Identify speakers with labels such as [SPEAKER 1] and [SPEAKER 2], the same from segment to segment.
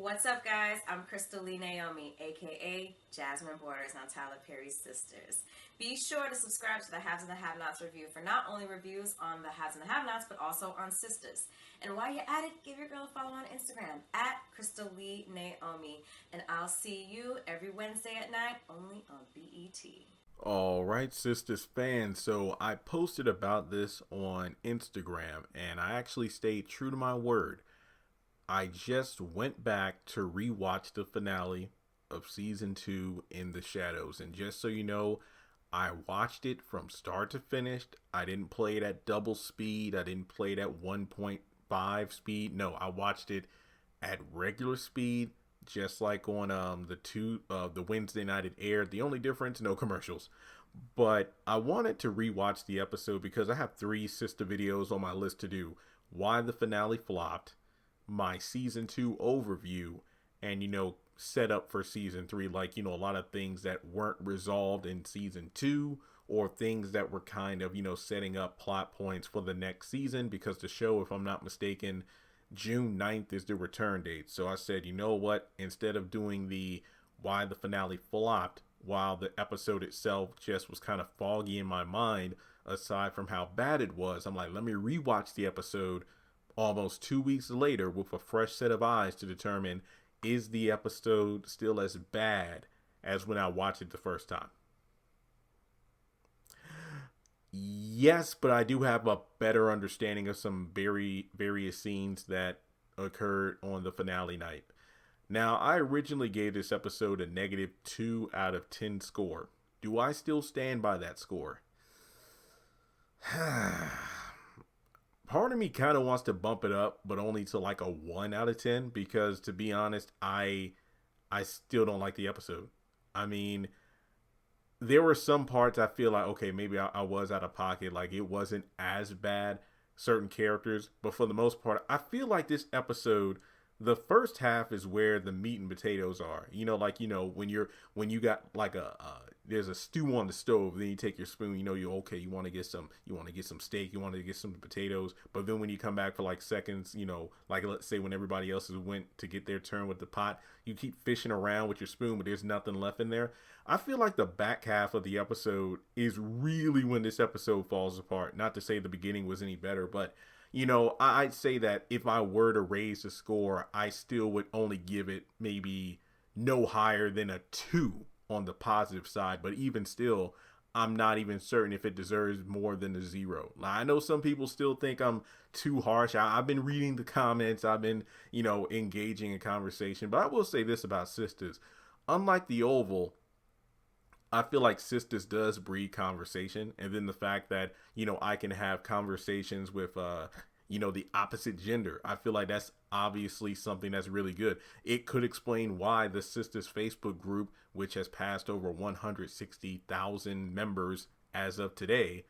[SPEAKER 1] What's up, guys? I'm Crystal Lee Naomi, aka Jasmine Borders on Tyler Perry's Sistas. Be sure to subscribe to the Haves and the Have-Nots review for not only reviews on the Haves and the Have-Nots, but also on Sistas. And while you're at it, give your girl a follow on Instagram at Crystal Lee Naomi. And I'll see you every Wednesday at 9, only on BET.
[SPEAKER 2] All right, Sisters fans. So I posted about this on Instagram and I actually stayed true to my word. I just went back to rewatch the finale of season 2 in the Shadows. And just so you know, I watched it from start to finish. I didn't play it at double speed. I didn't play it at 1.5 speed. No, I watched it at regular speed, just like on the Wednesday night it aired. The only difference, no commercials. But I wanted to rewatch the episode because I have 3 sister videos on my list to do. Why the finale flopped, my season 2 overview, and set up for season 3, like a lot of things that weren't resolved in season 2 or things that were kind of setting up plot points for the next season, because the show, if I'm not mistaken, June 9th is the return date. So I said, you know what, instead of doing the why the finale flopped while the episode itself just was kind of foggy in my mind, aside from how bad it was, I'm like, let me rewatch the episode almost 2 weeks later with a fresh set of eyes to determine, is the episode still as bad as when I watched it the first time? Yes, but I do have a better understanding of some various scenes that occurred on the finale night. Now, I originally gave this episode a -2 out of 10 score. Do I still stand by that score? Part of me kind of wants to bump it up, but only to like a 1 out of 10, because to be honest, I still don't like the episode. I mean, there were some parts I feel like, okay, maybe I was out of pocket, like it wasn't as bad, certain characters, but for the most part, I feel like this episode, the first half is where the meat and potatoes are. When you got like there's a stew on the stove, then you take your spoon, you're okay, you want to get some steak, you want to get some potatoes, but then when you come back for like seconds, like let's say when everybody else has went to get their turn with the pot, you keep fishing around with your spoon, but there's nothing left in there. I feel like the back half of the episode is really when this episode falls apart. Not to say the beginning was any better, but I'd say that if I were to raise the score, I still would only give it maybe no higher than a 2 on the positive side. But even still, I'm not even certain if it deserves more than a 0. Now, I know some people still think I'm too harsh. I've been reading the comments. I've been, engaging in conversation. But I will say this about Sistas. Unlike the Oval, I feel like Sistas does breed conversation, and then the fact that I can have conversations with the opposite gender. I feel like that's obviously something that's really good. It could explain why the Sistas Facebook group, which has passed over 160,000 members as of today,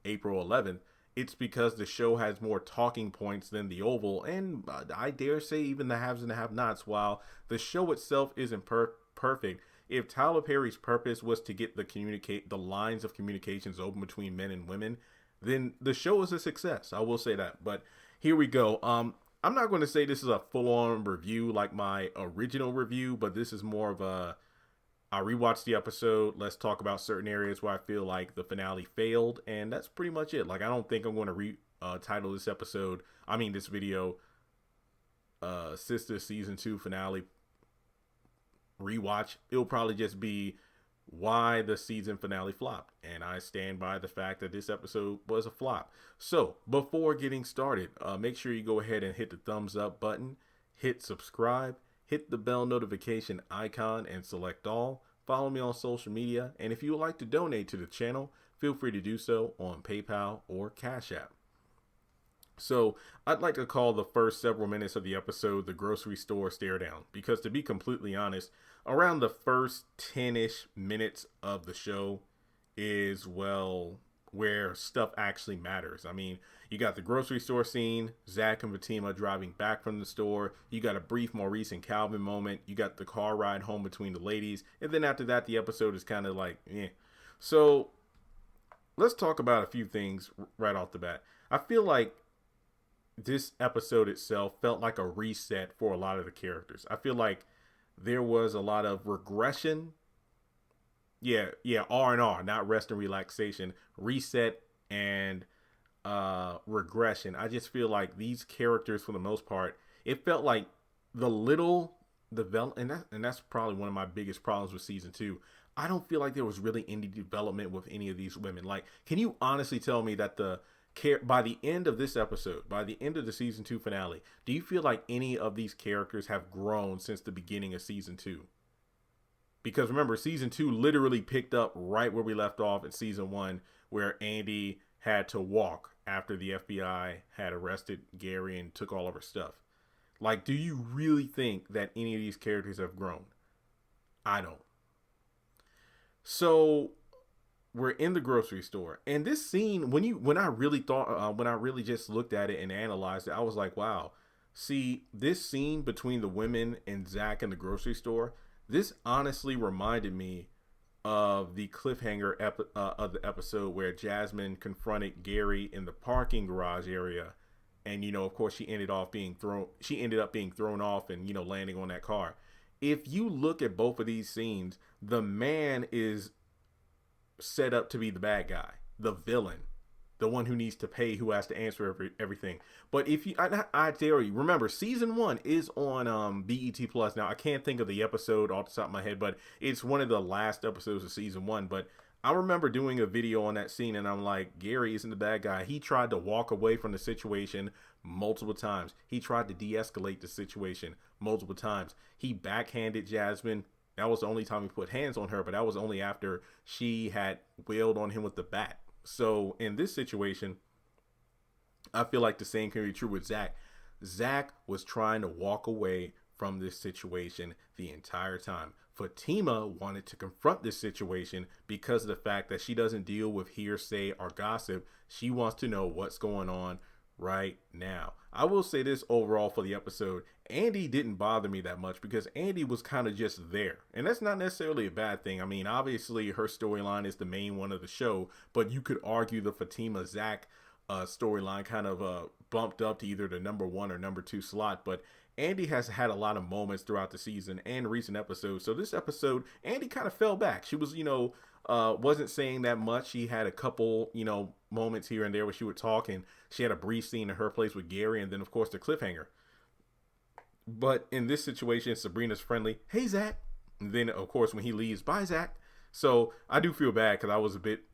[SPEAKER 2] April 11th, it's because the show has more talking points than the Oval, and I dare say even the Haves and the Have-Nots. While the show itself isn't perfect, if Tyler Perry's purpose was to get the lines of communications open between men and women, then the show is a success. I will say that. But here we go. I'm not going to say this is a full-on review like my original review, but this is more of I rewatched the episode. Let's talk about certain areas where I feel like the finale failed, and that's pretty much it. Like, I don't think I'm going to title this video, Sister Season 2 Finale Rewatch. It'll probably just be why the season finale flopped, and I stand by the fact that this episode was a flop. So before getting started, make sure you go ahead and hit the thumbs up button, hit subscribe, hit the bell notification icon, and select all. Follow me on social media, and if you would like to donate to the channel, feel free to do so on PayPal or Cash App. So I'd like to call the first several minutes of the episode the grocery store stare down, because to be completely honest, around the first 10-ish minutes of the show is, well, where stuff actually matters. I mean, you got the grocery store scene, Zach and Fatima driving back from the store. You got a brief Maurice and Calvin moment. You got the car ride home between the ladies. And then after that, the episode is kind of like, eh. So let's talk about a few things right off the bat. I feel like this episode itself felt like a reset for a lot of the characters. I feel like there was a lot of regression. Yeah, R&R, not rest and relaxation. Reset and regression. I just feel like these characters, for the most part, it felt like the little develop, and that's probably one of my biggest problems with season two. I don't feel like there was really any development with any of these women. Like, can you honestly tell me that the care by the end of this episode, by the end of the season two finale, do you feel like any of these characters have grown since the beginning of season two? Because remember, season two literally picked up right where we left off in season one, where Andy had to walk after the FBI had arrested Gary and took all of her stuff. Like, do you really think that any of these characters have grown? I don't. So we're in the grocery store, and this scene, when I really thought, when I really just looked at it and analyzed it, I was like, wow. See, this scene between the women and Zach in the grocery store, this honestly reminded me of the cliffhanger of the episode where Jasmine confronted Gary in the parking garage area, and of course, she ended up being thrown off and landing on that car. If you look at both of these scenes, the man is set up to be the bad guy, the villain, the one who needs to pay, who has to answer everything. But if you, I dare you, remember, season one is on BET Plus. Now, I can't think of the episode off the top of my head, but it's one of the last episodes of season one. But I remember doing a video on that scene, and I'm like, Gary isn't the bad guy. He tried to walk away from the situation multiple times. He tried to de-escalate the situation multiple times. He backhanded Jasmine. That was the only time he put hands on her, but that was only after she had wailed on him with the bat. So in this situation, I feel like the same can be true with Zach. Zach was trying to walk away from this situation the entire time. Fatima wanted to confront this situation because of the fact that she doesn't deal with hearsay or gossip. She wants to know what's going on right now. I will say this overall for the episode, Andy didn't bother me that much because Andy was kind of just there. And that's not necessarily a bad thing. I mean, obviously her storyline is the main one of the show, but you could argue the Fatima Zach storyline kind of bumped up to either the number one or number two slot. But Andy has had a lot of moments throughout the season and recent episodes. So this episode, Andy kind of fell back. She was, wasn't saying that much. She had a couple, moments here and there where she would talk, and she had a brief scene in her place with Gary, and then of course the cliffhanger. But in this situation, Sabrina's friendly, hey Zach, and then of course when he leaves, bye Zach. So I do feel bad because I was a bit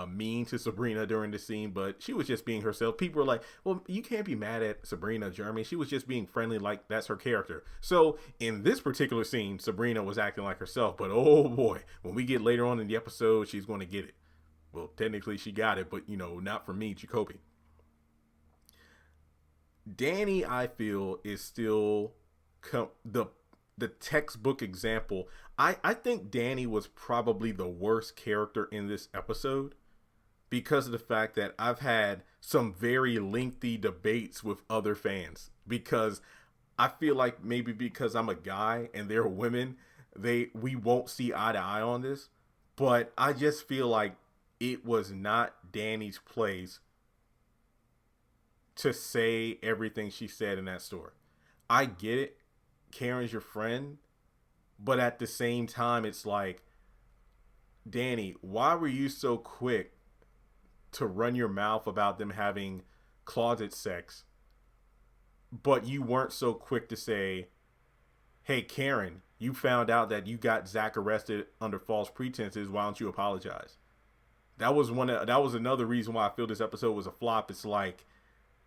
[SPEAKER 2] mean to Sabrina during the scene, but she was just being herself. People were like, well, you can't be mad at Sabrina, Jeremy. She was just being friendly, like that's her character. So in this particular scene, Sabrina was acting like herself, but oh boy, when we get later on in the episode, she's going to get it. Well, technically she got it, but not for me, Jacoby. Danny, I feel, is still the textbook example. I think Danny was probably the worst character in this episode because of the fact that I've had some very lengthy debates with other fans, because I feel like maybe because I'm a guy and they're women, we won't see eye to eye on this, but I just feel like it was not Danny's place to say everything she said in that store. I get it. Karen's your friend. But at the same time, it's like, Danny, why were you so quick to run your mouth about them having closet sex, but you weren't so quick to say, hey, Karen, you found out that you got Zach arrested under false pretenses. Why don't you apologize? That was another reason why I feel this episode was a flop. It's like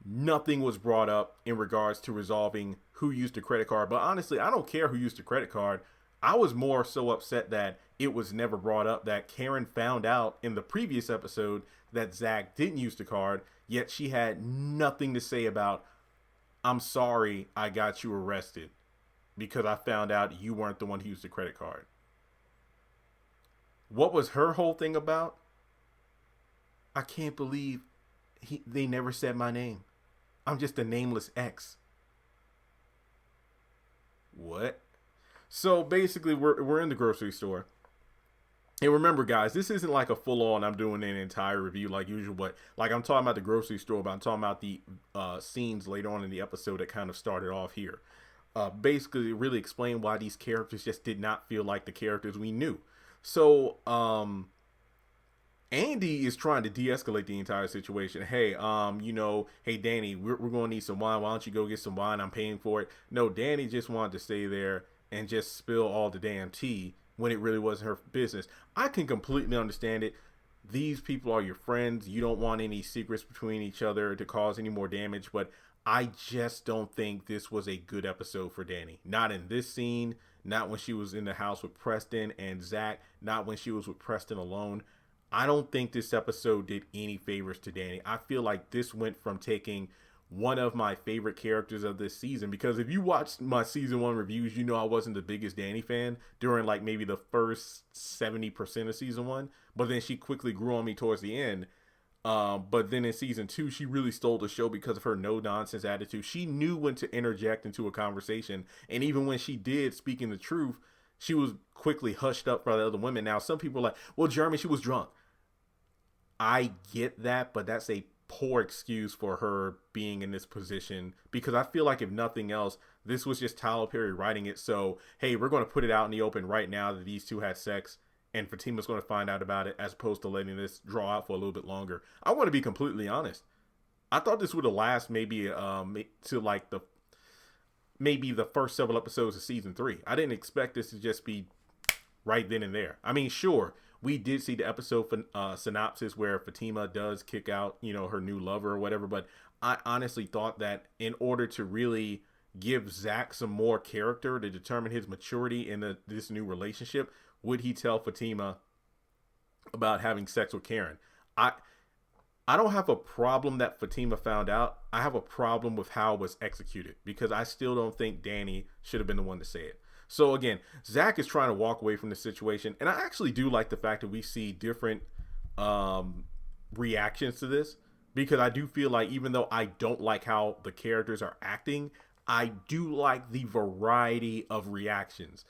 [SPEAKER 2] nothing was brought up in regards to resolving who used the credit card. But honestly, I don't care who used the credit card. I was more so upset that it was never brought up that Karen found out in the previous episode that Zach didn't use the card, yet she had nothing to say about, I'm sorry I got you arrested because I found out you weren't the one who used the credit card. What was her whole thing about? I can't believe they never said my name. I'm just a nameless ex. What? So basically, we're in the grocery store, And remember, guys, this isn't like a full on, I'm doing an entire review like usual, but like I'm talking about the grocery store, but I'm talking about the scenes later on in the episode that kind of started off here. Basically, really explain why these characters just did not feel like the characters we knew. So, Andy is trying to de-escalate the entire situation. Hey, hey Danny, we're gonna need some wine. Why don't you go get some wine? I'm paying for it. No, Danny just wanted to stay there and just spill all the damn tea when it really wasn't her business. I can completely understand it. These people are your friends. You don't want any secrets between each other to cause any more damage, but I just don't think this was a good episode for Danny. Not in this scene, not when she was in the house with Preston and Zach, not when she was with Preston alone. I don't think this episode did any favors to Danny. I feel like this went from taking one of my favorite characters of this season, because if you watched my season 1 reviews, you know I wasn't the biggest Danny fan during like maybe the first 70% of season 1, but then she quickly grew on me towards the end. But then in season 2, she really stole the show because of her no nonsense attitude. She knew when to interject into a conversation, and even when she did, speaking the truth, she was quickly hushed up by the other women. Now, some people are like, well, Jeremy, she was drunk. I get that, but that's a poor excuse for her being in this position, because I feel like if nothing else, this was just Tyler Perry writing it. So, hey, we're going to put it out in the open right now that these two had sex, and Fatima's going to find out about it, as opposed to letting this draw out for a little bit longer. I want to be completely honest. I thought this would have lasted maybe to like the first several episodes of season 3. I didn't expect this to just be right then and there. I mean, sure, we did see the episode synopsis where Fatima does kick out, her new lover or whatever. But I honestly thought that in order to really give Zach some more character to determine his maturity in this new relationship, would he tell Fatima about having sex with Karen? I don't have a problem that Fatima found out. I have a problem with how it was executed, because I still don't think Danny should have been the one to say it. So again, Zach is trying to walk away from the situation, and I actually do like the fact that we see different reactions to this, because I do feel like even though I don't like how the characters are acting, I do like the variety of reactions.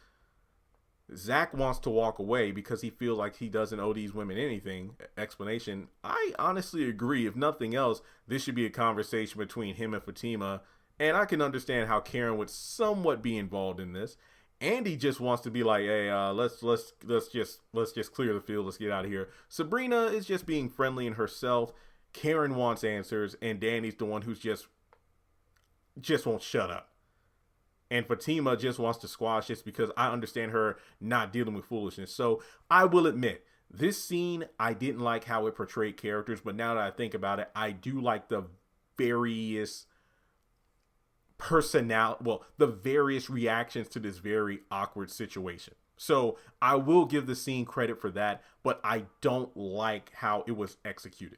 [SPEAKER 2] Zach wants to walk away because he feels like he doesn't owe these women anything. Explanation. I honestly agree. If nothing else, this should be a conversation between him and Fatima, and I can understand how Karen would somewhat be involved in this. Andy just wants to be like, hey, let's just clear the field. Let's get out of here. Sabrina is just being friendly in herself. Karen wants answers, and Danny's the one who's just won't shut up. And Fatima just wants to squash this because I understand her not dealing with foolishness. So I will admit, this scene, I didn't like how it portrayed characters, but now that I think about it, I do like the various the various reactions to this very awkward situation. So I will give the scene credit for that, but I don't like how it was executed.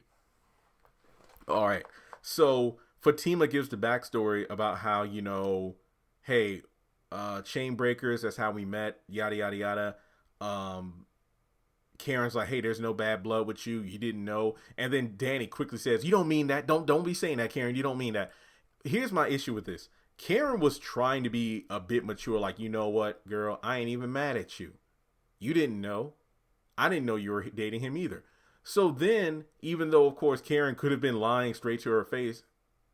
[SPEAKER 2] All right. So Fatima gives the backstory about how, hey, chain breakers, that's how we met, yada, yada, yada. Karen's like, hey, there's no bad blood with you. You didn't know. And then Danny quickly says, you don't mean that. Don't be saying that, Karen. You don't mean that. Here's my issue with this. Karen was trying to be a bit mature, like, you know what, girl, I ain't even mad at you. You didn't know. I didn't know you were dating him either. So then, even though, of course, Karen could have been lying straight to her face,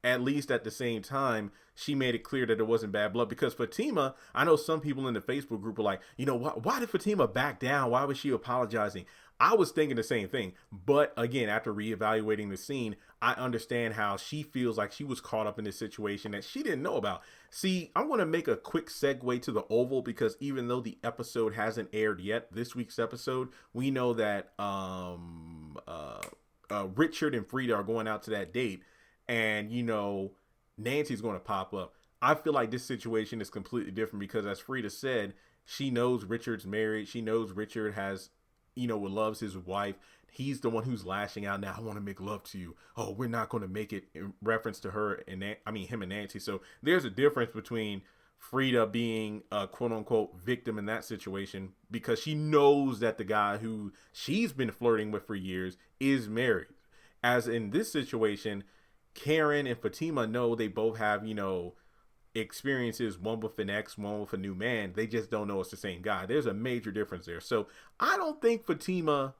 [SPEAKER 2] at least at the same time, she made it clear that it wasn't bad blood. Because Fatima, I know some people in the Facebook group were like, why did Fatima back down? Why was she apologizing? I was thinking the same thing. But again, after reevaluating the scene, I understand how she feels like she was caught up in this situation that she didn't know about. See, I'm going to make a quick segue to the Oval, because even though the episode hasn't aired yet, this week's episode, we know that Richard and Frida are going out to that date. And, Nancy's going to pop up. I feel like this situation is completely different because, as Frida said, she knows Richard's married. She knows Richard has, loves his wife. He's the one who's lashing out now. I want to make love to you. Oh, we're not going to make it, in reference to her and him and Nancy. So there's a difference between Frida being a quote unquote victim in that situation, because she knows that the guy who she's been flirting with for years is married. As in this situation, Karen and Fatima know they both have, experiences, one with an ex, one with a new man. They just don't know it's the same guy. There's a major difference there. So I don't think Fatima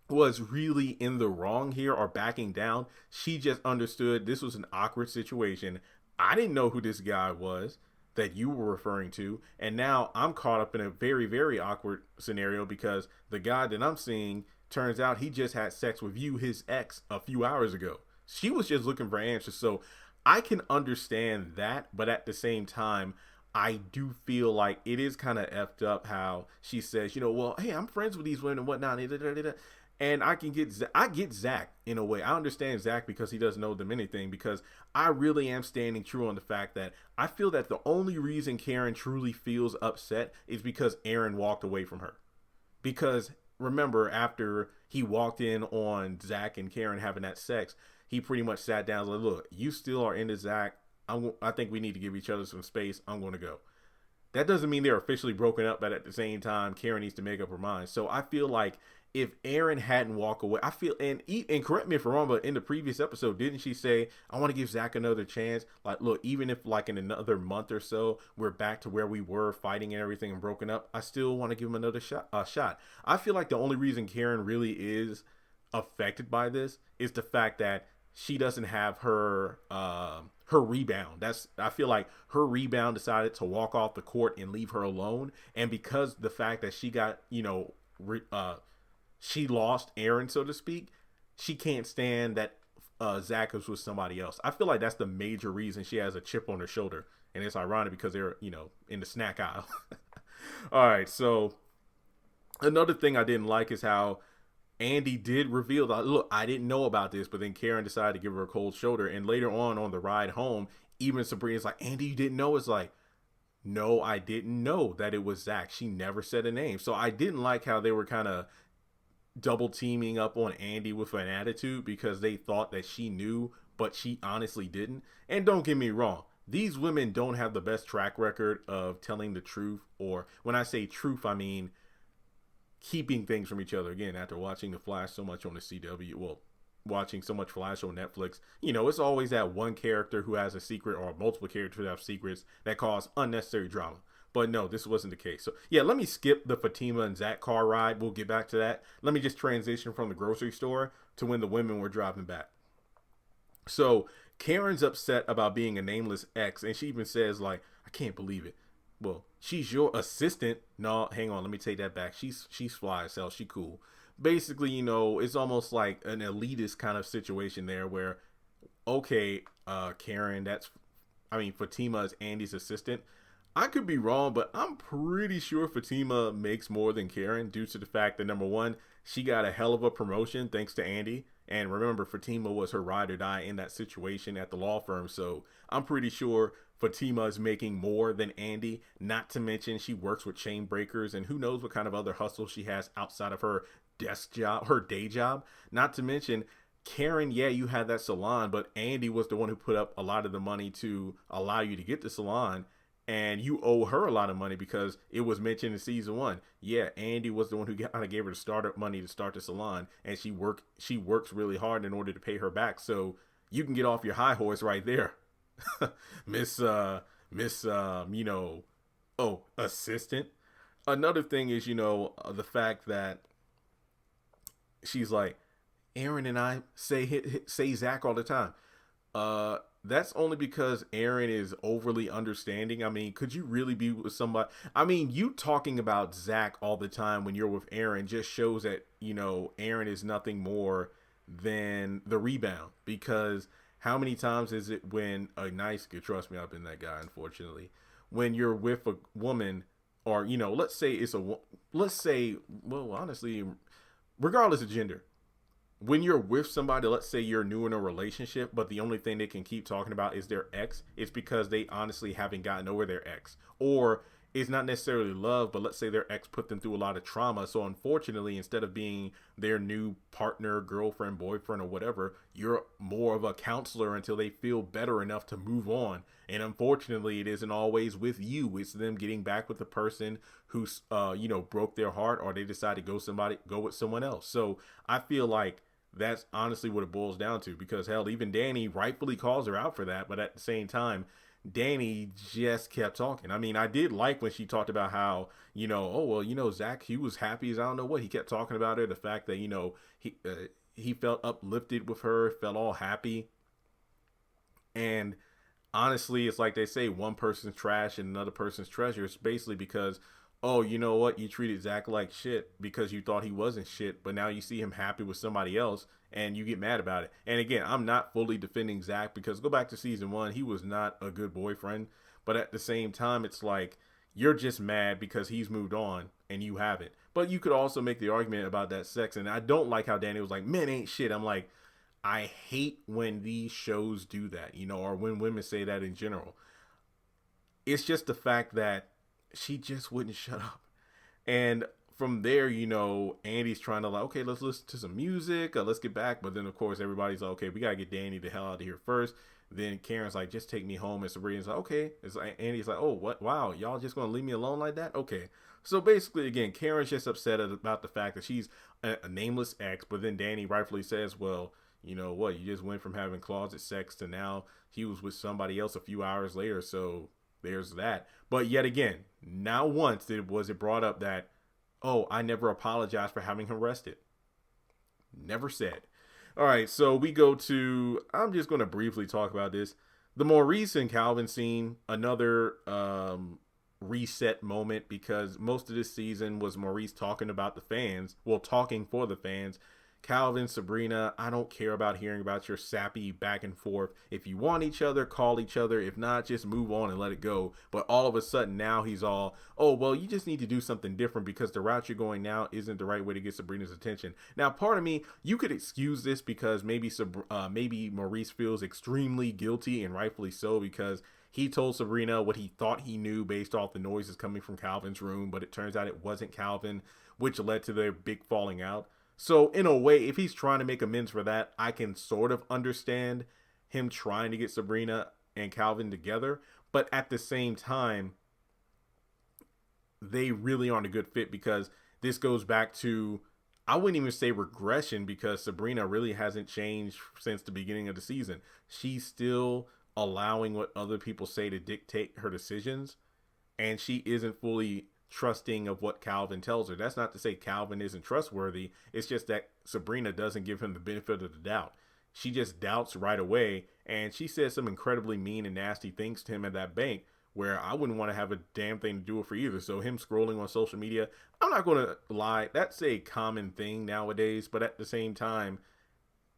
[SPEAKER 2] was really in the wrong here or backing down. She just understood this was an awkward situation. I didn't know who this guy was that you were referring to, and now I'm caught up in a very, very awkward scenario because the guy that I'm seeing turns out he just had sex with you, his ex, a few hours ago. She was just looking for answers. So I can understand that, but at the same time, I do feel like it is kind of effed up how she says, well, hey, I'm friends with these women and whatnot. And I get Zach in a way. I understand Zach because he doesn't know them anything, because I really am standing true on the fact that I feel that the only reason Karen truly feels upset is because Aaron walked away from her. Because remember, after he walked in on Zach and Karen having that sex, he pretty much sat down and was like, look, you still are into Zach. I think we need to give each other some space. I'm going to go. That doesn't mean they're officially broken up, but at the same time, Karen needs to make up her mind. So I feel like if Aaron hadn't walked away, and correct me if I'm wrong, but in the previous episode, didn't she say, I want to give Zach another chance? Like, look, even if like in another month or so, we're back to where we were fighting and everything and broken up, I still want to give him another shot. I feel like the only reason Karen really is affected by this is the fact that she doesn't have her rebound. I feel like her rebound decided to walk off the court and leave her alone. And because the fact that she got, she lost Aaron, so to speak, she can't stand that Zach was with somebody else. I feel like that's the major reason she has a chip on her shoulder. And it's ironic because they're, in the snack aisle. All right. So another thing I didn't like is how Andy did reveal that, look, I didn't know about this, but then Karen decided to give her a cold shoulder. And later on the ride home, even Sabrina's like, Andy, you didn't know? It's like, no, I didn't know that it was Zach. She never said a name. So I didn't like how they were kind of double teaming up on Andy with an attitude because they thought that she knew, but she honestly didn't. And don't get me wrong, these women don't have the best track record of telling the truth, or when I say truth, I mean keeping things from each other. Again, after watching The Flash so much on the CW, watching so much Flash on Netflix, it's always that one character who has a secret or multiple characters who have secrets that cause unnecessary drama. But no, this wasn't the case. So yeah, let me skip the Fatima and Zach car ride. We'll get back to that. Let me just transition from the grocery store to when the women were driving back. So Karen's upset about being a nameless ex, and she even says, like, I can't believe it. Well, she's your assistant. No, hang on. Let me take that back. She's fly as hell. She cool. Basically, it's almost like an elitist kind of situation there where, okay, Karen, Fatima is Andy's assistant. I could be wrong, but I'm pretty sure Fatima makes more than Karen due to the fact that, number one, she got a hell of a promotion thanks to Andy. And remember, Fatima was her ride or die in that situation at the law firm. So I'm pretty sure Fatima is making more than Andy. Not to mention she works with chain breakers, and who knows what kind of other hustle she has outside of her desk job, her day job. Not to mention, Karen, yeah, you had that salon, but Andy was the one who put up a lot of the money to allow you to get the salon. And you owe her a lot of money because it was mentioned in season 1. Yeah, Andy was the one who kind of gave her the startup money to start the salon, and she works really hard in order to pay her back. So you can get off your high horse right there, assistant. Another thing is, the fact that she's like, Aaron and I say Zach all the time. That's only because Aaron is overly understanding. I mean, could you really be with somebody? I mean, you talking about Zach all the time when you're with Aaron just shows that, Aaron is nothing more than the rebound. Because how many times is it when trust me, I've been that guy, unfortunately, when you're with a woman or, honestly, regardless of gender, when you're with somebody, let's say you're new in a relationship, but the only thing they can keep talking about is their ex, it's because they honestly haven't gotten over their ex. Or it's not necessarily love, but let's say their ex put them through a lot of trauma. So unfortunately, instead of being their new partner, girlfriend, boyfriend, or whatever, you're more of a counselor until they feel better enough to move on. And unfortunately, it isn't always with you. It's them getting back with the person who's, broke their heart, or they decide to go with someone else. So I feel like that's honestly what it boils down to, because hell, even Danny rightfully calls her out for that. But at the same time, Danny just kept talking. I mean, I did like when she talked about how, oh, well, Zach, he was happy as I don't know what. He kept talking about it. The fact that, he felt uplifted with her, felt all happy. And honestly, it's like they say, one person's trash and another person's treasure. It's basically because, oh, you know what? You treated Zach like shit because you thought he wasn't shit, but now you see him happy with somebody else and you get mad about it. And again, I'm not fully defending Zach because go back to season 1, he was not a good boyfriend. But at the same time, it's like you're just mad because he's moved on and you haven't. But you could also make the argument about that sex. And I don't like how Danny was like, men ain't shit. I'm like, I hate when these shows do that, or when women say that in general. It's just the fact that she just wouldn't shut up. And from there, Andy's trying to like, okay, let's listen to some music. Let's get back. But then, of course, everybody's like, okay, we got to get Danny the hell out of here first. Then Karen's like, just take me home. And Sabrina's like, okay. It's like, Andy's like, oh, what? Wow, y'all just going to leave me alone like that? Okay. So basically, again, Karen's just upset about the fact that she's a nameless ex. But then Danny rightfully says, well, you know what? You just went from having closet sex to now he was with somebody else a few hours later. So there's that. But yet again, not once was it brought up that, oh, I never apologized for having him arrested. Never said. All right, so we go to, I'm just going to briefly talk about this. The Maurice and Calvin scene, another reset moment because most of this season was Maurice talking about the fans, well, talking for the fans. Calvin, Sabrina, I don't care about hearing about your sappy back and forth. If you want each other, call each other. If not, just move on and let it go. But all of a sudden now he's all, oh, well, you just need to do something different because the route you're going now isn't the right way to get Sabrina's attention. Now, part of me, you could excuse this because maybe Maurice feels extremely guilty and rightfully so because he told Sabrina what he thought he knew based off the noises coming from Calvin's room, but it turns out it wasn't Calvin, which led to their big falling out. So in a way, if he's trying to make amends for that, I can sort of understand him trying to get Sabrina and Calvin together. But at the same time, they really aren't a good fit because this goes back to, I wouldn't even say regression because Sabrina really hasn't changed since the beginning of the season. She's still allowing what other people say to dictate her decisions. And she isn't fully trusting of what Calvin tells her. That's not to say Calvin isn't trustworthy. It's just that Sabrina doesn't give him the benefit of the doubt. She just doubts right away. And she says some incredibly mean and nasty things to him at that bank where I wouldn't want to have a damn thing to do with her either. So him scrolling on social media, I'm not going to lie. That's a common thing nowadays. But at the same time,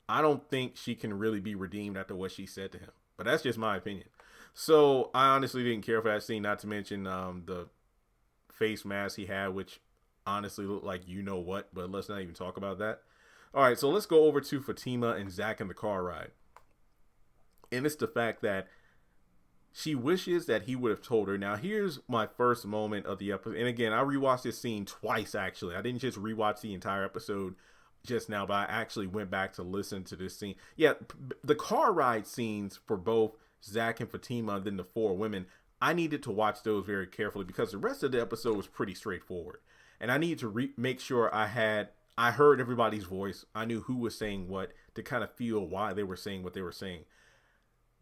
[SPEAKER 2] I don't think she can really be redeemed after what she said to him. But that's just my opinion. So I honestly didn't care for that scene, not to mention the face mask he had, which honestly looked like you know what, but let's not even talk about that. All right, so let's go over to Fatima and Zach in the car ride. And it's the fact that she wishes that he would have told her. Now, here's my first moment of the episode. And again, I rewatched this scene twice, actually. I didn't just rewatch the entire episode just now, but I actually went back to listen to this scene. Yeah, the car ride scenes for both Zach and Fatima, and then the four women, I needed to watch those very carefully because the rest of the episode was pretty straightforward. And I needed to make sure I heard everybody's voice. I knew who was saying what to kind of feel why they were saying what they were saying.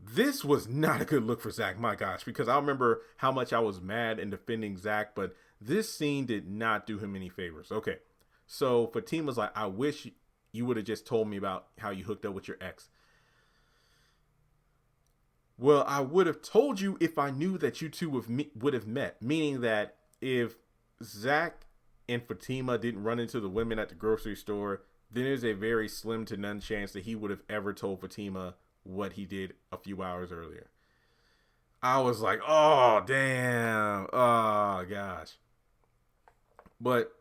[SPEAKER 2] This was not a good look for Zach, my gosh, because I remember how much I was mad and defending Zach, but this scene did not do him any favors. Okay, so Fatima's like, I wish you would have just told me about how you hooked up with your ex. Well, I would have told you if I knew that you two would have met. Meaning that if Zach and Fatima didn't run into the women at the grocery store, then there's a very slim to none chance that he would have ever told Fatima what he did a few hours earlier. I was like, oh, damn. Oh, gosh. But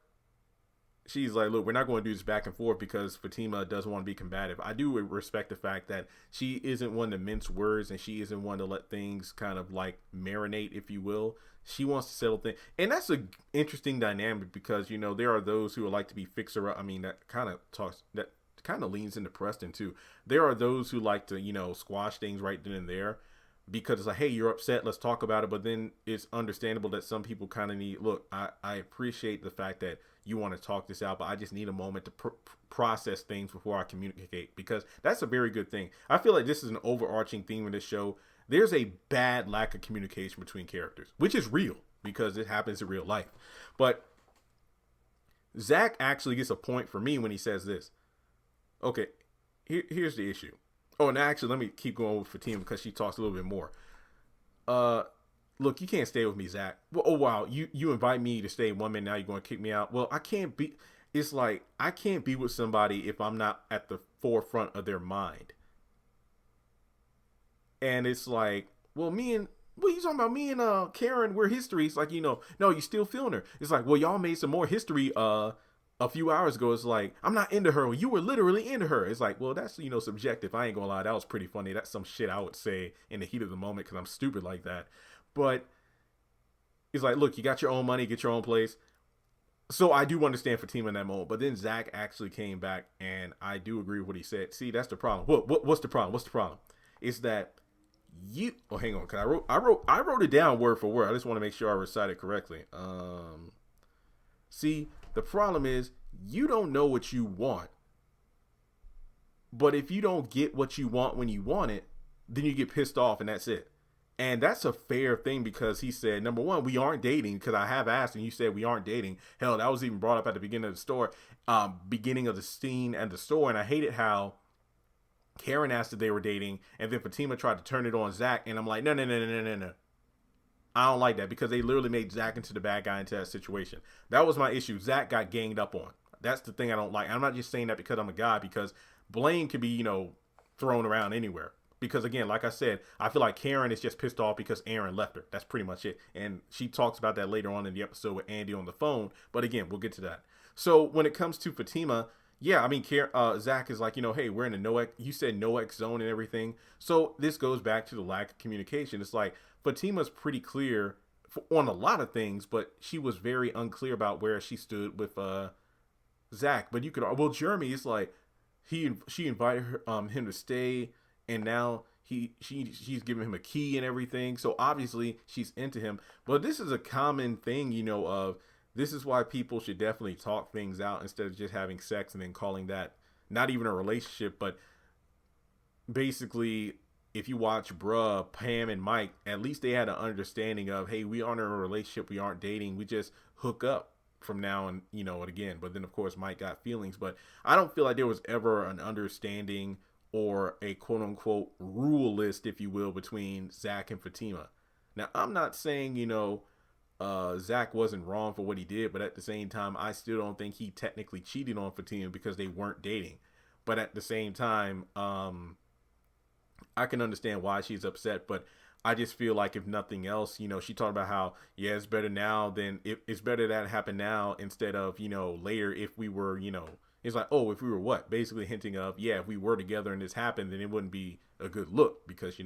[SPEAKER 2] she's like, look, we're not going to do this back and forth because Fatima doesn't want to be combative. I do respect the fact that she isn't one to mince words and she isn't one to let things kind of like marinate, if you will. She wants to settle things. And that's an interesting dynamic because, you know, there are those who would like to be fixer. I mean, that kind of leans into Preston too. There are those who like to, you know, squash things right then and there because it's like, hey, you're upset, let's talk about it. But then it's understandable that some people kind of need, look, I appreciate the fact that you want to talk this out, but I just need a moment to process things before I communicate, because that's a very good thing. I feel like this is an overarching theme in this show there's a bad lack of communication between characters, which is real because it happens in real life. But Zach actually gets a point for me when he says this. Okay, here's the issue. Oh, and actually, let me keep going with Fatima because she talks a little bit more. Look, you can't stay with me, Zach. Well, oh, wow, you invite me to stay 1 minute, now you're going to kick me out. Well, I can't be. It's like, I can't be with somebody if I'm not at the forefront of their mind. And it's like, well, what are you talking about? Me and Karen, we're history. It's like, no, you still feeling her. It's like, well, y'all made some more history a few hours ago. It's like, I'm not into her. Well, you were literally into her. It's like, well, that's, subjective. I ain't gonna lie. That was pretty funny. That's some shit I would say in the heat of the moment because I'm stupid like that. But it's like, look, you got your own money, get your own place. So I do understand Fatima in that moment. But then Zach actually came back, and I do agree with what he said. See, that's the problem. What's the problem? What's the problem? It's that hang on, cause I wrote it down word for word. I just want to make sure I recite it correctly. See, the problem is you don't know what you want. But if you don't get what you want when you want it, then you get pissed off and that's it. And that's a fair thing because he said, number one, we aren't dating, because I have asked and you said we aren't dating. Hell, that was even brought up at the beginning of the scene at the store. And I hated how Karen asked if they were dating, and then Fatima tried to turn it on Zach, and I'm like, no. I don't like that because they literally made Zach into the bad guy into that situation. That was my issue. Zach got ganged up on. That's the thing I don't like. I'm not just saying that because I'm a guy, because blame can be, thrown around anywhere. Because again, like I said, I feel like Karen is just pissed off because Aaron left her. That's pretty much it. And she talks about that later on in the episode with Andy on the phone. But again, we'll get to that. So when it comes to Fatima, yeah, I mean, Zach is like, hey, we're in a you said no X zone and everything. So this goes back to the lack of communication. It's like Fatima's pretty clear on a lot of things, but she was very unclear about where she stood with Zach. But you could, well, Jeremy is like, she invited him to stay, and now she's giving him a key and everything. So obviously she's into him. But this is a common thing, of. This is why people should definitely talk things out instead of just having sex and then calling that not even a relationship. But basically, if you watch Pam and Mike, at least they had an understanding of, hey, we aren't in a relationship. We aren't dating. We just hook up from now and, and again. But then, of course, Mike got feelings. But I don't feel like there was ever an understanding or a quote unquote rule list, if you will, between Zach and Fatima. Now, I'm not saying, Zach wasn't wrong for what he did, but at the same time, I still don't think he technically cheated on Fatima because they weren't dating. But at the same time, I can understand why she's upset, but I just feel like if nothing else, she talked about how, yeah, it's better now than it's better that it happened now instead of, later if we were, it's like, oh, if we were what? Basically hinting of, yeah, if we were together and this happened, then it wouldn't be a good look because,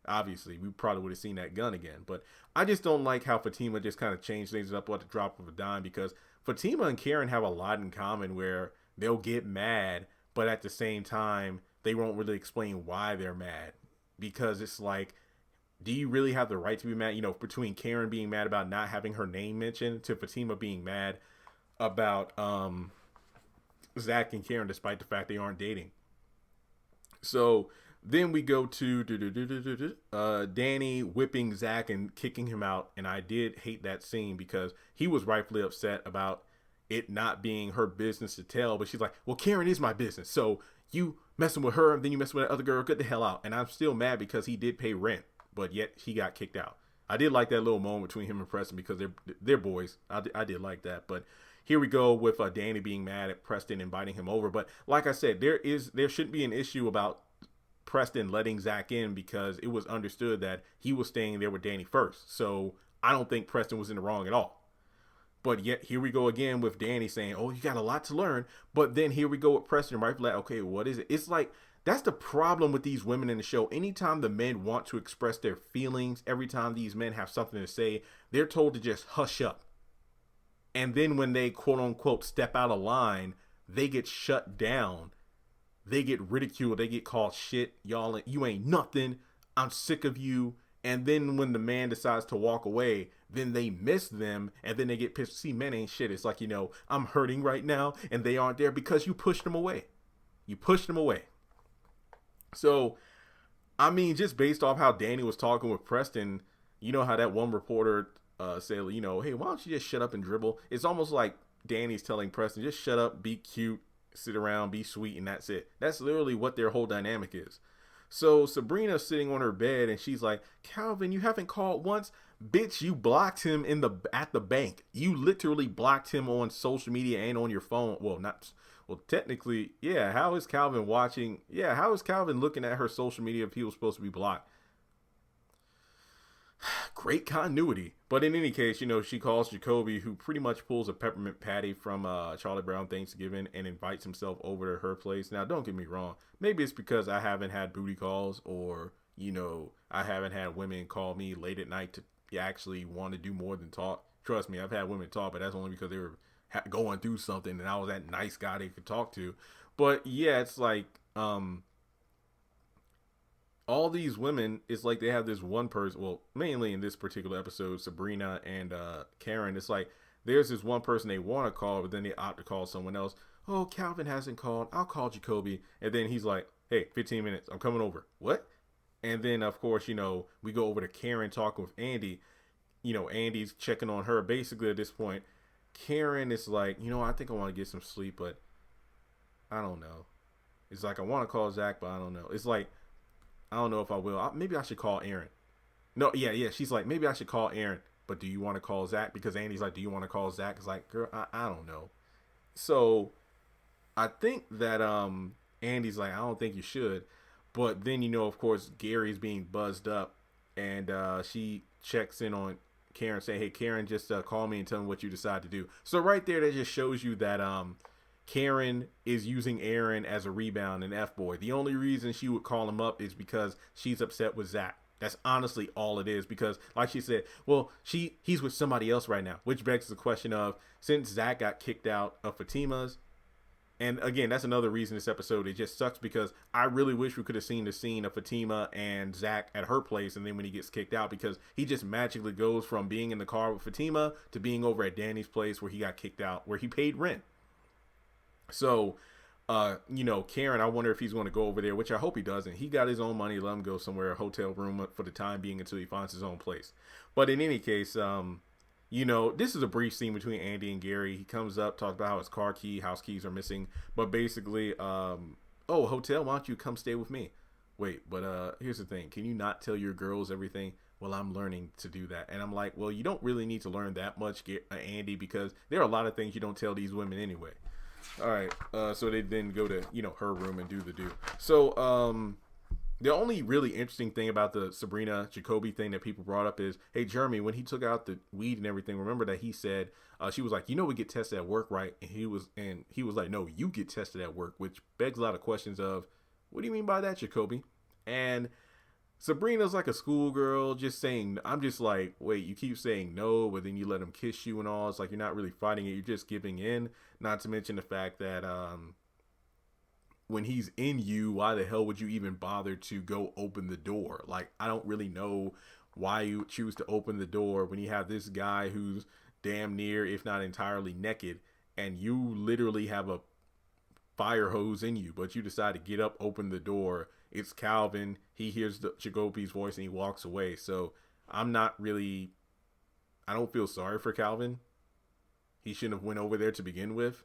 [SPEAKER 2] obviously, we probably would have seen that gun again. But I just don't like how Fatima just kind of changed things up at the drop of a dime, because Fatima and Karen have a lot in common where they'll get mad, but at the same time, they won't really explain why they're mad. Because it's like, do you really have the right to be mad? Between Karen being mad about not having her name mentioned to Fatima being mad about Zach and Karen, despite the fact they aren't dating. So then we go to Danny whipping Zach and kicking him out. And I did hate that scene because he was rightfully upset about it not being her business to tell. But she's like, well, Karen is my business. So you messing with her and then you messing with that other girl, get the hell out. And I'm still mad because he did pay rent, but yet he got kicked out. I did like that little moment between him and Preston because they're boys. I did like that. But here we go with Danny being mad at Preston, inviting him over. But like I said, there shouldn't be an issue about Preston letting Zach in because it was understood that he was staying there with Danny first. So I don't think Preston was in the wrong at all. But yet here we go again with Danny saying, oh, you got a lot to learn. But then here we go with Preston, right? Like, okay, what is it? It's like, that's the problem with these women in the show. Anytime the men want to express their feelings, every time these men have something to say, they're told to just hush up. And then when they quote unquote step out of line, they get shut down. They get ridiculed. They get called shit. Y'all, you ain't nothing. I'm sick of you. And then when the man decides to walk away, then they miss them. And then they get pissed. See, men ain't shit. It's like, I'm hurting right now. And they aren't there because you pushed them away. You pushed them away. So I mean, just based off how Danny was talking with Preston, you know how that one reporter said, you know, hey, why don't you just shut up and dribble? It's almost like Danny's telling Preston, just shut up, be cute, sit around, be sweet, and that's it. That's literally what their whole dynamic is. So Sabrina's sitting on her bed and she's like, Calvin, you haven't called once? Bitch, you blocked him at the bank. You literally blocked him on social media and on your phone. Well, technically, yeah. How is Calvin watching? Yeah, how is Calvin looking at her social media if he was supposed to be blocked? Great continuity. But in any case, you know, she calls Jacoby, who pretty much pulls a peppermint patty from Charlie Brown Thanksgiving and invites himself over to her place. Now, don't get me wrong. Maybe it's because I haven't had booty calls, or, you know, I haven't had women call me late at night to actually want to do more than talk. Trust me, I've had women talk, but that's only because they were going through something and I was that nice guy they could talk to. But yeah, it's like, all these women, it's like they have this one person, well, mainly in this particular episode, Sabrina and Karen, it's like there's this one person they want to call, but then they opt to call someone else. Oh, Calvin hasn't called, I'll call Jacoby. And then he's like, hey, 15 minutes, I'm coming over. What? And then, of course, you know, we go over to Karen talking with Andy. You know, Andy's checking on her. Basically, at this point, Karen is like, you know, I think I want to get some sleep, but I don't know. It's like, I want to call Zach, but I don't know. It's like, I don't know if I will. Maybe I should call Aaron. No, yeah. She's like, maybe I should call Aaron, but do you want to call Zach? Because Andy's like, do you want to call Zach? It's like, girl, I don't know. So I think that Andy's like, I don't think you should. But then, you know, of course, Gary's being buzzed up, and she checks in on Karen, saying, hey, Karen, just call me and tell me what you decide to do. So right there, that just shows you that Karen is using Aaron as a rebound and F-boy. The only reason she would call him up is because she's upset with Zach. That's honestly all it is, because like she said, well, he's with somebody else right now, which begs the question of, since Zach got kicked out of Fatima's, and again, that's another reason this episode, it just sucks, because I really wish we could have seen the scene of Fatima and Zach at her place, and then when he gets kicked out, because he just magically goes from being in the car with Fatima to being over at Danny's place where he got kicked out, where he paid rent. So, you know, Karen, I wonder if he's going to go over there, which I hope he doesn't. He got his own money. Let him go somewhere, a hotel room for the time being until he finds his own place. But in any case, you know, this is a brief scene between Andy and Gary. He comes up, talks about how his car key, house keys are missing. But basically, oh, hotel, why don't you come stay with me? Wait, but here's the thing. Can you not tell your girls everything? Well, I'm learning to do that. And I'm like, well, you don't really need to learn that much, Andy, because there are a lot of things you don't tell these women anyway. All right, so they then go to, you know, her room and do the do. So the only really interesting thing about the Sabrina Jacoby thing that people brought up is, hey, Jeremy, when he took out the weed and everything, remember that he said, she was like, you know, we get tested at work, right? And he was like, no, you get tested at work, which begs a lot of questions of, what do you mean by that, Jacoby? And Sabrina's like a schoolgirl, just saying, I'm just like, wait, you keep saying no, but then you let him kiss you and all. It's like, you're not really fighting it. You're just giving in. Not to mention the fact that when he's in you, why the hell would you even bother to go open the door? Like, I don't really know why you choose to open the door when you have this guy who's damn near, if not entirely naked, and you literally have a fire hose in you, but you decide to get up, open the door. It's Calvin. He hears the Jacoby's voice and he walks away. So I don't feel sorry for Calvin. He shouldn't have went over there to begin with.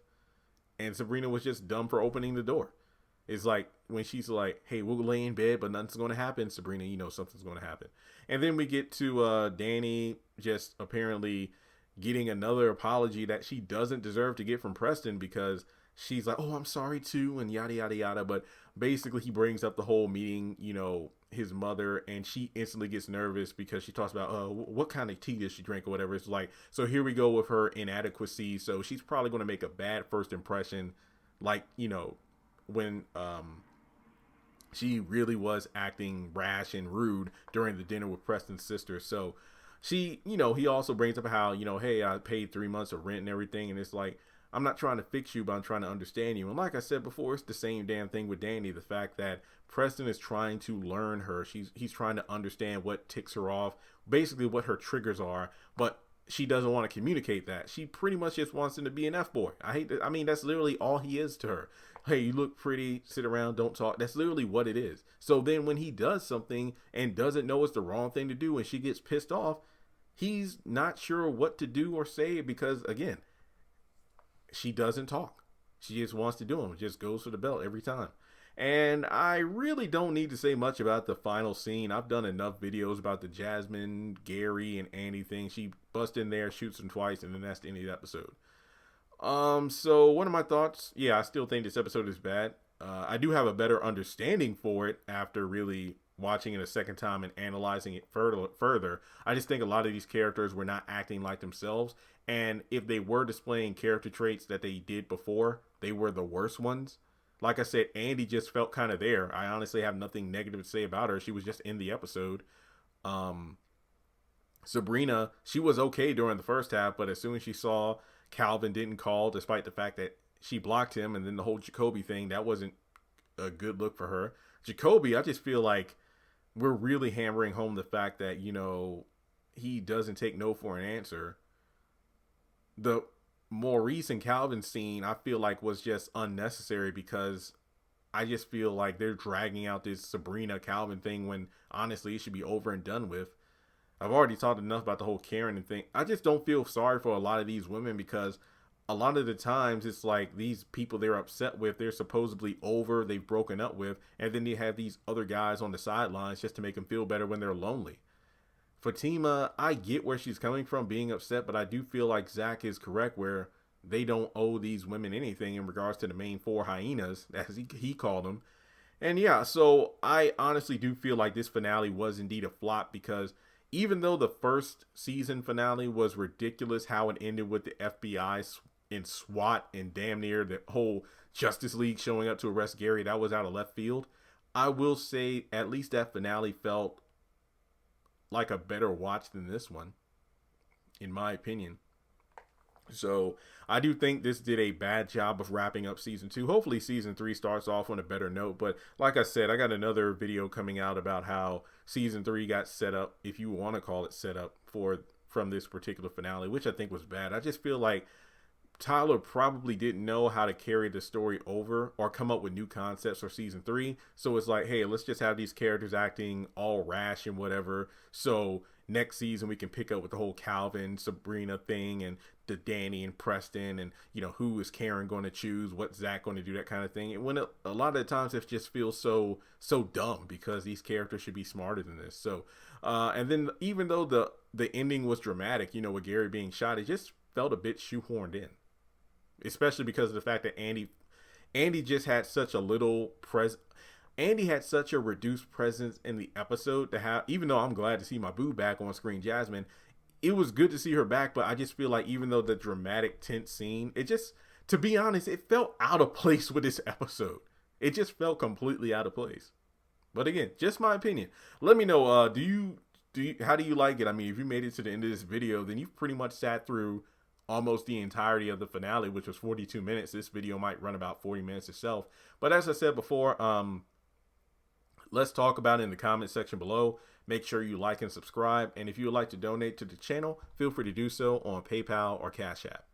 [SPEAKER 2] And Sabrina was just dumb for opening the door. It's like when she's like, hey, we'll lay in bed, but nothing's going to happen. Sabrina, you know something's going to happen. And then we get to Danny just apparently getting another apology that she doesn't deserve to get from Preston, because she's like, oh, I'm sorry too, and yada, yada, yada. But basically he brings up the whole meeting, you know, his mother, and she instantly gets nervous because she talks about, what kind of tea does she drink or whatever. It's like, so here we go with her inadequacy. So she's probably going to make a bad first impression, like, you know, when she really was acting rash and rude during the dinner with Preston's sister. So she, you know, he also brings up how, you know, hey, I paid 3 months of rent and everything. And it's like, I'm not trying to fix you, but I'm trying to understand you. And like I said before, it's the same damn thing with Danny. The fact that Preston is trying to learn her. He's trying to understand what ticks her off, basically what her triggers are. But she doesn't want to communicate that. She pretty much just wants him to be an F-boy. I mean, that's literally all he is to her. Hey, you look pretty, sit around, don't talk. That's literally what it is. So then when he does something and doesn't know it's the wrong thing to do and she gets pissed off, he's not sure what to do or say because, again, she doesn't talk. She just wants to do them. Just goes for the belt every time. And I really don't need to say much about the final scene. I've done enough videos about the Jasmine, Gary, and Andy thing. She busts in there, shoots him twice, and then that's the end of the episode. So what are my thoughts? Yeah, I still think this episode is bad. I do have a better understanding for it after really watching it a second time and analyzing it further. I just think a lot of these characters were not acting like themselves. And if they were displaying character traits that they did before, they were the worst ones. Like I said, Andy just felt kind of there. I honestly have nothing negative to say about her. She was just in the episode. Sabrina, she was okay during the first half, but as soon as she saw Calvin didn't call, despite the fact that she blocked him, and then the whole Jacoby thing, that wasn't a good look for her. Jacoby, I just feel like we're really hammering home the fact that, you know, he doesn't take no for an answer. The Maurice and Calvin scene, I feel like was just unnecessary because I just feel like they're dragging out this Sabrina Calvin thing when honestly it should be over and done with. I've already talked enough about the whole Karen thing. I just don't feel sorry for a lot of these women because a lot of the times it's like these people they're upset with, they're supposedly over, they've broken up with, and then they have these other guys on the sidelines just to make them feel better when they're lonely. Fatima, I get where she's coming from being upset, but I do feel like Zach is correct where they don't owe these women anything in regards to the main four hyenas, as he called them. And yeah, so I honestly do feel like this finale was indeed a flop because even though the first season finale was ridiculous, how it ended with the FBI and SWAT and damn near the whole Justice League showing up to arrest Gary, that was out of left field. I will say at least that finale felt like a better watch than this one, in my opinion. So I do think this did a bad job of wrapping up season 2. Hopefully season 3 starts off on a better note. But like I said, I got another video coming out about how season 3 got set up, if you want to call it set up, from this particular finale, which I think was bad. I just feel like Tyler probably didn't know how to carry the story over or come up with new concepts for season 3. So it's like, hey, let's just have these characters acting all rash and whatever. So next season we can pick up with the whole Calvin, Sabrina thing and the Danny and Preston and, you know, who is Karen going to choose, what's Zach going to do, that kind of thing. And when a lot of the times it just feels so dumb because these characters should be smarter than this. So, and then even though the ending was dramatic, you know, with Gary being shot, it just felt a bit shoehorned in. Especially because of the fact that Andy just had such a little Andy had such a reduced presence in the episode to have, even though I'm glad to see my boo back on screen, Jasmine, it was good to see her back, but I just feel like even though the dramatic tense scene, it just, to be honest, it felt out of place with this episode. It just felt completely out of place. But again, just my opinion. Let me know, how do you like it? I mean, if you made it to the end of this video, then you've pretty much sat through almost the entirety of the finale, which was 42 minutes. This video might run about 40 minutes itself. But as I said before, let's talk about it in the comment section below. Make sure you like and subscribe. And if you would like to donate to the channel, feel free to do so on PayPal or Cash App.